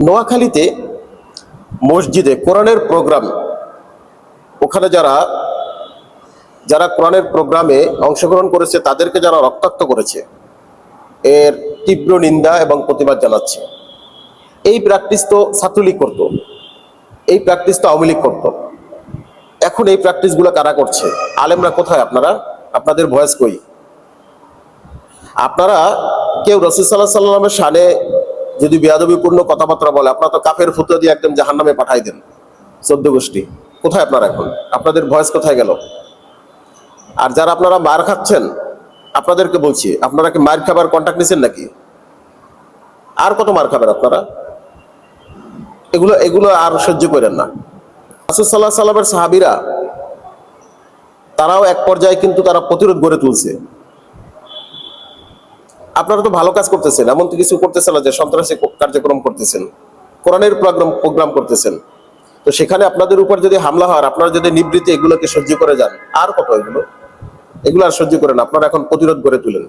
নোয়াখালীতে মসজিদে কোরআনের প্রোগ্রাম, ওখানে যারা যারা কোরআনের প্রোগ্রামে অংশগ্রহণ করেছে তাদেরকে যারা রক্তাক্ত করেছে, এর তীব্র নিন্দা এবং প্রতিবাদ জানাচ্ছে। এই প্র্যাকটিস তো ছাত্রলীগ করতো, এই প্র্যাকটিস তো আওয়ামী লীগ করতো। এখন এই প্র্যাকটিসগুলো কারা করছে? আলেমরা কোথায়? আপনারা, আপনাদের ভয়েস কই? আপনারা কেউ রাসূল সাল্লাল্লাহু আলাইহি সাল্লামের শানে যদি বেয়াদবিপূর্ণ কথাবার্তা বলে, আপনারা তো কাফের ফতোয়া দিয়ে একদম জাহান্নামে পাঠাই দেন। 14 গোষ্ঠী কোথায় আপনারা? এখন আপনাদের ভয়েস কোথায় গেল? আর যারা আপনারা মার খাচ্ছেন, আপনাদেরকে বলছি, আপনারা কি মার খাবার কন্ট্যাক্ট নিছেন নাকি? আর কত মার খাবেন আপনারা? এগুলো আর সহ্য করেন না। রাসূল সাল্লাল্লাহু আলাইহি সাল্লামের সাহাবীরা তারাও এক পর্যায়ে কিন্তু তারা প্রতিরোধ গড়ে তুলছে। আপনারা তো ভালো কাজ করতেছেন, এমন তো কিছু করতেছেন না যে সন্ত্রাসী কার্যক্রম করতেছেন, কোরআনের প্রোগ্রাম করতেছেন। তো সেখানে আপনাদের উপর যদি হামলা হয়, আপনারা যদি নিবৃত্তি এগুলোকে সহ্য করে যান, আর কত এগুলো আর সহ্য করেন, আপনারা এখন প্রতিরোধ গড়ে তুলেন।